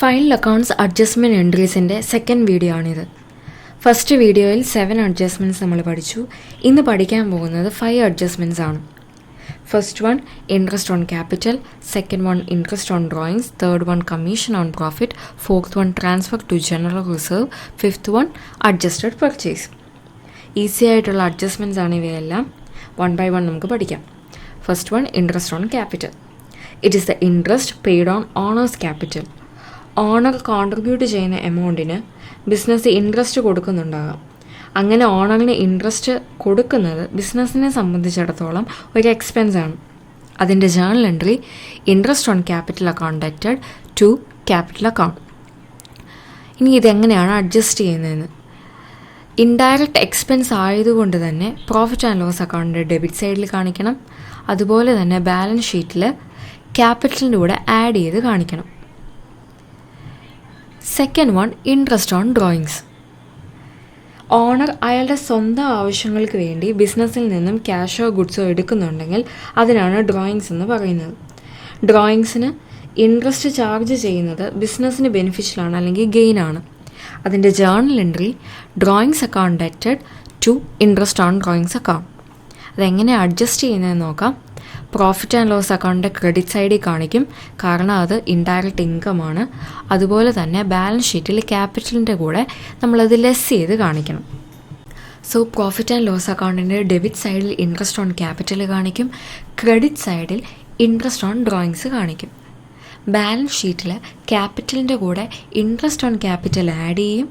Final accounts adjustment എൻട്രീസിൻ്റെ second video ആണിത്. First വീഡിയോയിൽ 7 അഡ്ജസ്റ്റ്മെൻറ്റ്സ് നമ്മൾ പഠിച്ചു. ഇന്ന് പഠിക്കാൻ പോകുന്നത് 5 അഡ്ജസ്റ്റ്മെൻറ്റ്സ് ആണ്. First one interest on capital, second one interest on drawings, third one commission on profit, fourth one transfer to general reserve, fifth one adjusted purchase. Easy ആയിട്ടുള്ള adjustments ആണ് ഇവയെല്ലാം. വൺ ബൈ വൺ നമുക്ക് പഠിക്കാം. First one interest on capital. It is the interest paid on owner's capital. Owner contribute ചെയ്യുന്ന എമൗണ്ടിന് business interest കൊടുക്കുന്നുണ്ടാകാം. അങ്ങനെ ഓണറിന് interest കൊടുക്കുന്നത് ബിസിനസ്സിനെ സംബന്ധിച്ചിടത്തോളം ഒരു എക്സ്പെൻസ് ആണ്. അതിൻ്റെ journal entry interest on capital account ഡെറ്റഡ് ടു ക്യാപിറ്റൽ അക്കൗണ്ട്. ഇനി ഇതെങ്ങനെയാണ് അഡ്ജസ്റ്റ് ചെയ്യുന്നതെന്ന്. ഇൻഡയറക്റ്റ് എക്സ്പെൻസ് ആയതുകൊണ്ട് തന്നെ പ്രോഫിറ്റ് ആൻഡ് ലോസ് അക്കൗണ്ടിൻ്റെ ഡെബിറ്റ് സൈഡിൽ കാണിക്കണം. അതുപോലെ തന്നെ ബാലൻസ് ഷീറ്റിൽ ക്യാപിറ്റലിൻ്റെ കൂടെ ആഡ് ചെയ്ത് കാണിക്കണം. Second one interest on drawings. Owner അയാളുടെ സ്വന്തം ആവശ്യങ്ങൾക്ക് വേണ്ടി ബിസിനസ്സിൽ നിന്നും ക്യാഷോ ഗുഡ്സോ എടുക്കുന്നുണ്ടെങ്കിൽ അതിനാണ് ഡ്രോയിങ്സ് എന്ന് പറയുന്നത്. ഡ്രോയിങ്സിന് ഇൻട്രസ്റ്റ് ചാർജ് ചെയ്യുന്നത് ബിസിനസ്സിന് ബെനിഫിഷ്യലാണ് അല്ലെങ്കിൽ ഗെയിൻ ആണ്. അതിൻ്റെ ജേണൽ എൻട്രി ഡ്രോയിങ്സ് അക്കൗണ്ട് ഡെറ്റഡ് to interest on drawings account. അതെങ്ങനെ അഡ്ജസ്റ്റ് ചെയ്യുന്നതെന്ന് നോക്കാം. പ്രോഫിറ്റ് ആൻഡ് ലോസ് അക്കൗണ്ടിൻ്റെ ക്രെഡിറ്റ് സൈഡിൽ കാണിക്കും, കാരണം അത് ഇൻഡയറക്റ്റ് ഇൻകം ആണ്. അതുപോലെ തന്നെ ബാലൻസ് ഷീറ്റിൽ ക്യാപിറ്റലിൻ്റെ കൂടെ നമ്മളത് ലെസ് ചെയ്ത് കാണിക്കണം. സോ പ്രോഫിറ്റ് ആൻഡ് ലോസ് അക്കൗണ്ടിൻ്റെ ഡെബിറ്റ് സൈഡിൽ ഇൻട്രസ്റ്റ് ഓൺ ക്യാപിറ്റൽ കാണിക്കും, ക്രെഡിറ്റ് സൈഡിൽ ഇൻട്രസ്റ്റ് ഓൺ ഡ്രോയിങ്സ് കാണിക്കും. ബാലൻസ് ഷീറ്റിൽ ക്യാപിറ്റലിൻ്റെ കൂടെ ഇൻട്രസ്റ്റ് ഓൺ ക്യാപിറ്റൽ ആഡ് ചെയ്യും,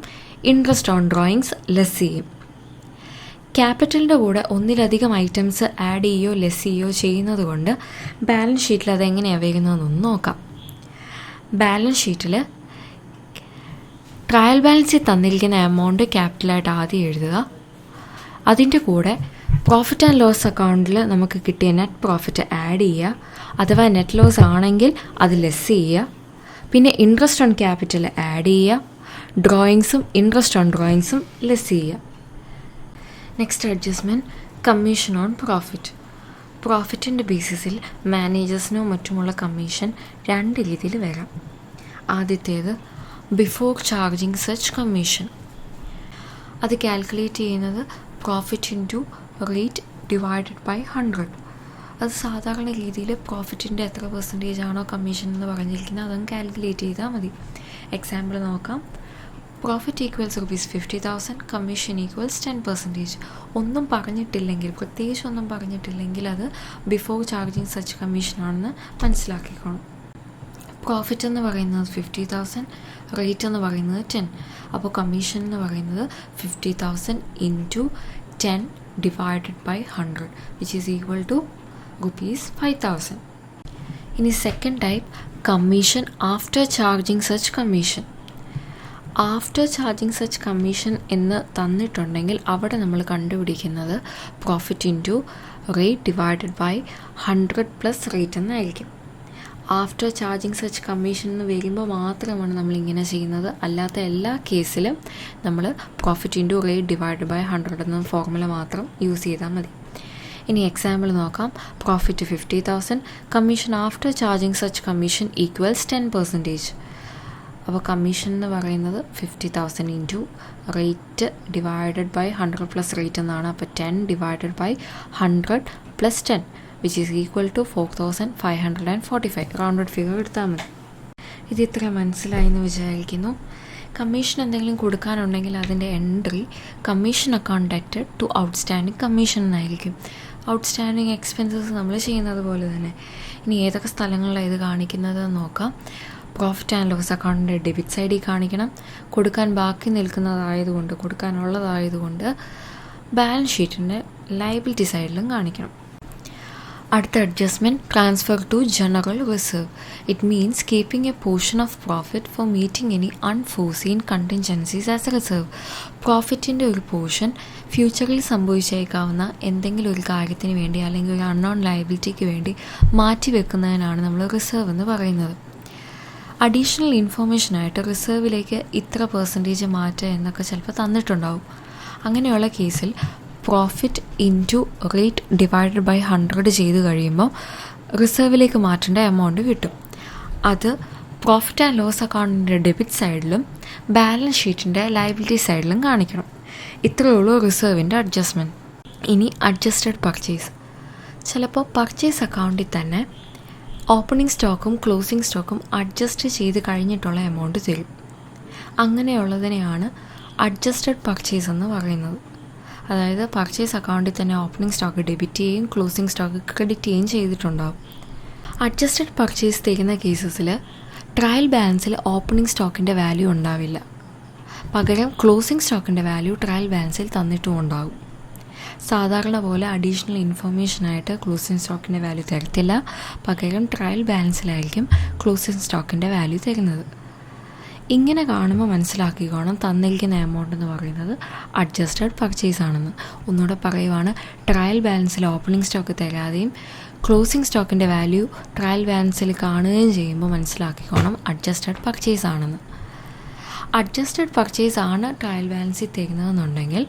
ഇൻട്രസ്റ്റ് ഓൺ ഡ്രോയിങ്സ് ലെസ് ചെയ്യും. ക്യാപിറ്റലിൻ്റെ കൂടെ ഒന്നിലധികം ഐറ്റംസ് ആഡ് ചെയ്യുകയോ ലെസ് ചെയ്യുകയോ ചെയ്യുന്നത് കൊണ്ട് ബാലൻസ് ഷീറ്റിൽ അതെങ്ങനെയാണ് വരുന്നതെന്നൊന്ന് നോക്കാം. ബാലൻസ് ഷീറ്റിൽ ട്രയൽ ബാലൻസിൽ തന്നിരിക്കുന്ന എമൗണ്ട് ക്യാപിറ്റലായിട്ട് ആദ്യം എഴുതുക. അതിൻ്റെ കൂടെ പ്രോഫിറ്റ് ആൻഡ് ലോസ് അക്കൗണ്ടിൽ നമുക്ക് കിട്ടിയ നെറ്റ് പ്രോഫിറ്റ് ആഡ് ചെയ്യുക. അഥവാ നെറ്റ് ലോസ് ആണെങ്കിൽ അത് ലെസ് ചെയ്യുക. പിന്നെ ഇൻട്രസ്റ്റ് ഓൺ ക്യാപിറ്റൽ ആഡ് ചെയ്യുക. ഡ്രോയിങ്സും ഇൻട്രസ്റ്റ് ഓൺ ഡ്രോയിങ്സും ലെസ് ചെയ്യുക. Next adjustment commission on profit. പ്രോഫിറ്റിൻ്റെ ബേസിസിൽ മാനേജേഴ്സിനോ മറ്റുമുള്ള കമ്മീഷൻ രണ്ട് രീതിയിൽ വരാം. ആദ്യത്തേത് ബിഫോർ ചാർജിങ് സച്ച് കമ്മീഷൻ. അത് കാൽക്കുലേറ്റ് ചെയ്യുന്നത് profit into rate divided by 100. അത് സാധാരണ രീതിയിൽ പ്രോഫിറ്റിൻ്റെ എത്ര പെർസെൻറ്റേജ് ആണോ കമ്മീഷൻ എന്ന് പറഞ്ഞിരിക്കുന്നത് അതങ്ങ് കാൽക്കുലേറ്റ് ചെയ്താൽ മതി. എക്സാമ്പിൾ നോക്കാം. Profit equals ₹50,000, commission equals 10%. ഒന്നും പറഞ്ഞിട്ടില്ലെങ്കിൽ, പ്രത്യേകിച്ച് ഒന്നും പറഞ്ഞിട്ടില്ലെങ്കിൽ അത് ബിഫോർ ചാർജിങ് സച്ച് കമ്മീഷനാണെന്ന് മനസ്സിലാക്കിക്കോണം. പ്രോഫിറ്റ് എന്ന് പറയുന്നത് 50,000, റേറ്റ് എന്ന് പറയുന്നത് 10. അപ്പോൾ കമ്മീഷൻ എന്ന് പറയുന്നത് 50,000 into 10 divided by 100 which is equal to ₹5,000. ഇനി second type commission after charging such commission. After charging such commission എന്ന് തന്നിട്ടുണ്ടെങ്കിൽ അവിടെ നമ്മൾ കണ്ടുപിടിക്കുന്നത് profit into rate divided by 100 plus rate എന്നായിരിക്കും. ആഫ്റ്റർ ചാർജിങ് സച്ച് കമ്മീഷൻ എന്ന് വരുമ്പോൾ മാത്രമാണ് നമ്മളിങ്ങനെ ചെയ്യുന്നത്. അല്ലാത്ത എല്ലാ കേസിലും നമ്മൾ profit into rate divided by 100 എന്ന ഫോർമുല മാത്രം യൂസ് ചെയ്താൽ മതി. ഇനി എക്സാമ്പിൾ നോക്കാം. Profit 50,000, commission after charging such commission equals 10%. അപ്പോൾ കമ്മീഷൻ എന്ന് പറയുന്നത് 50,000 into rate divided by 100 plus rate എന്നാണ്. അപ്പോൾ 10 divided by 100 plus 10 which is equal to 4,545. Rounded figure എടുത്താൽ മതി. ഇത് ഇത്ര മനസ്സിലായി എന്ന് വിചാരിക്കുന്നു. കമ്മീഷൻ എന്തെങ്കിലും കൊടുക്കാനുണ്ടെങ്കിൽ അതിൻ്റെ എൻട്രി കമ്മീഷൻ അക്കൗണ്ട് ഡെറ്റഡ് ടു ഔട്ട്സ്റ്റാൻഡിങ് കമ്മീഷൻ എന്നായിരിക്കും. ഔട്ട്സ്റ്റാൻഡിങ് എക്സ്പെൻസസ് നമ്മൾ ചെയ്യുന്നത് പോലെ തന്നെ. ഇനി ഏതൊക്കെ സ്ഥലങ്ങളിലാണ് ഇത് കാണിക്കുന്നത് നോക്കാം. പ്രോഫിറ്റ് ആൻഡ് ലോസ് അക്കൗണ്ടിൻ്റെ ഡെബിറ്റ് സൈഡിൽ കാണിക്കണം. കൊടുക്കാൻ ബാക്കി നിൽക്കുന്നതായതുകൊണ്ട്, കൊടുക്കാനുള്ളതായതുകൊണ്ട് ബാലൻസ് ഷീറ്റിൻ്റെ ലയബിലിറ്റി സൈഡിലും കാണിക്കണം. അടുത്ത adjustment transfer to general reserve. It means keeping a portion of profit for meeting any unforeseen contingencies as a reserve. പ്രോഫിറ്റിൻ്റെ ഒരു പോർഷൻ ഫ്യൂച്ചറിൽ സംഭവിച്ചേക്കാവുന്ന എന്തെങ്കിലും ഒരു കാര്യത്തിന് വേണ്ടി അല്ലെങ്കിൽ ഒരു അൺനോൺ ലയബിലിറ്റിക്ക് വേണ്ടി മാറ്റി വെക്കുന്നതിനാണ് നമ്മൾ റിസർവ് എന്ന് പറയുന്നത്. അഡീഷണൽ ഇൻഫോർമേഷനായിട്ട് റിസർവിലേക്ക് ഇത്ര പെർസെൻറ്റേജ് മാറ്റുക എന്നൊക്കെ ചിലപ്പോൾ തന്നിട്ടുണ്ടാവും. അങ്ങനെയുള്ള കേസിൽ profit into rate divided by 100 ചെയ്ത് കഴിയുമ്പോൾ റിസർവിലേക്ക് മാറ്റേണ്ട എമൗണ്ട് കിട്ടും. അത് പ്രോഫിറ്റ് ആൻഡ് ലോസ് അക്കൗണ്ടിൻ്റെ ഡെബിറ്റ് സൈഡിലും ബാലൻസ് ഷീറ്റിൻ്റെ ലയബിലിറ്റി സൈഡിലും കാണിക്കണം. ഇത്രയേ ഉള്ളൂ റിസർവിൻ്റെ അഡ്ജസ്റ്റ്മെൻറ്റ്. ഇനി അഡ്ജസ്റ്റഡ് പർച്ചേസ്. ചിലപ്പോൾ പർച്ചേസ് അക്കൗണ്ടിൽ തന്നെ ഓപ്പണിംഗ് സ്റ്റോക്കും ക്ലോസിംഗ് സ്റ്റോക്കും അഡ്ജസ്റ്റ് ചെയ്ത് കഴിഞ്ഞിട്ടുള്ള എമൗണ്ട് തരും. അങ്ങനെയുള്ളതിനെയാണ് അഡ്ജസ്റ്റഡ് പർച്ചേസ് എന്ന് പറയുന്നത്. അതായത് പർച്ചേസ് അക്കൗണ്ടിൽ തന്നെ ഓപ്പണിംഗ് സ്റ്റോക്ക് ഡെബിറ്റ് ചെയ്യുകയും ക്ലോസിംഗ് സ്റ്റോക്ക് ക്രെഡിറ്റ് ചെയ്യുകയും ചെയ്തിട്ടുണ്ടാകും. അഡ്ജസ്റ്റഡ് പർച്ചേസ് തരുന്ന കേസസിൽ ട്രയൽ ബാലൻസിൽ ഓപ്പണിംഗ് സ്റ്റോക്കിൻ്റെ വാല്യൂ ഉണ്ടാവില്ല. പകരം ക്ലോസിംഗ് സ്റ്റോക്കിൻ്റെ വാല്യൂ ട്രയൽ ബാലൻസിൽ തന്നിട്ടും ഉണ്ടാകും. സാധാരണ പോലെ അഡീഷണൽ ഇൻഫർമേഷനായിട്ട് ക്ലോസിംഗ് സ്റ്റോക്കിൻ്റെ വാല്യൂ തരത്തില്ല. പകരം ട്രയൽ ബാലൻസിലായിരിക്കും ക്ലോസിംഗ് സ്റ്റോക്കിൻ്റെ വാല്യൂ തരുന്നത്. ഇങ്ങനെ കാണുമ്പോൾ മനസ്സിലാക്കിക്കോണം തന്നിരിക്കുന്ന എമൗണ്ട് എന്ന് പറയുന്നത് അഡ്ജസ്റ്റഡ് പർച്ചേസ് ആണെന്ന്. ഒന്നുകൂടെ പറയുവാണ്, ട്രയൽ ബാലൻസിൽ ഓപ്പണിംഗ് സ്റ്റോക്ക് തരാതെയും ക്ലോസിംഗ് സ്റ്റോക്കിൻ്റെ വാല്യൂ ട്രയൽ ബാലൻസിൽ കാണുകയും ചെയ്യുമ്പോൾ മനസ്സിലാക്കിക്കോണം അഡ്ജസ്റ്റഡ് പർച്ചേസ് ആണെന്ന്. അഡ്ജസ്റ്റഡ് പർച്ചേസ് ആണ് ട്രയൽ ബാലൻസിൽ തരുന്നതെന്നുണ്ടെങ്കിൽ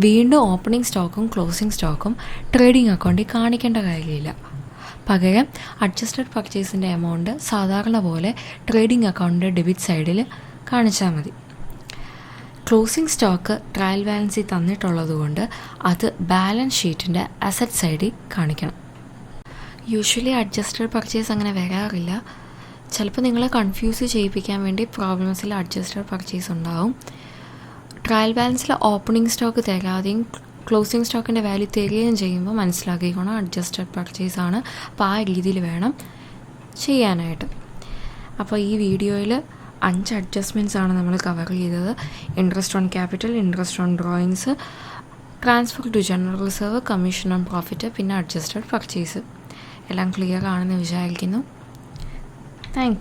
വീണ്ടും ഓപ്പണിംഗ് സ്റ്റോക്കും ക്ലോസിംഗ് സ്റ്റോക്കും ട്രേഡിംഗ് അക്കൗണ്ടിൽ കാണിക്കേണ്ട കാര്യമില്ല. പകരം അഡ്ജസ്റ്റഡ് പർച്ചേസിൻ്റെ എമൗണ്ട് സാധാരണ പോലെ ട്രേഡിംഗ് അക്കൗണ്ടിൻ്റെ ഡെബിറ്റ് സൈഡിൽ കാണിച്ചാൽ മതി. ക്ലോസിംഗ് സ്റ്റോക്ക് ട്രയൽ ബാലൻസിൽ തന്നിട്ടുള്ളത് കൊണ്ട് അത് ബാലൻസ് ഷീറ്റിൻ്റെ അസറ്റ് സൈഡിൽ കാണിക്കണം. യൂഷ്വലി അഡ്ജസ്റ്റഡ് പർച്ചേസ് അങ്ങനെ വരാറില്ല. ചിലപ്പോൾ നിങ്ങളെ കൺഫ്യൂസ് ചെയ്യിപ്പിക്കാൻ വേണ്ടി പ്രോബ്ലംസിൽ അഡ്ജസ്റ്റഡ് പർച്ചേസ് ഉണ്ടാവും. ട്രയൽ ബാലൻസിൽ ഓപ്പണിംഗ് സ്റ്റോക്ക് തരാതെയും ക്ലോസിംഗ് സ്റ്റോക്കിൻ്റെ വാല്യൂ തരികയും ചെയ്യുമ്പോൾ മനസ്സിലാക്കിക്കണം അഡ്ജസ്റ്റഡ് പർച്ചേസ് ആണ്. അപ്പോൾ ആ രീതിയിൽ വേണം ചെയ്യാനായിട്ട്. അപ്പോൾ ഈ വീഡിയോയിൽ 5 അഡ്ജസ്റ്റ്മെൻറ്റ്സ് ആണ് നമ്മൾ കവർ ചെയ്തത്. Interest on capital, interest on drawings, transfer to general reserve, commission on profit, പിന്നെ അഡ്ജസ്റ്റഡ് പർച്ചേസ്. എല്ലാം ക്ലിയർ ആണെന്ന് വിചാരിക്കുന്നു. Thank U.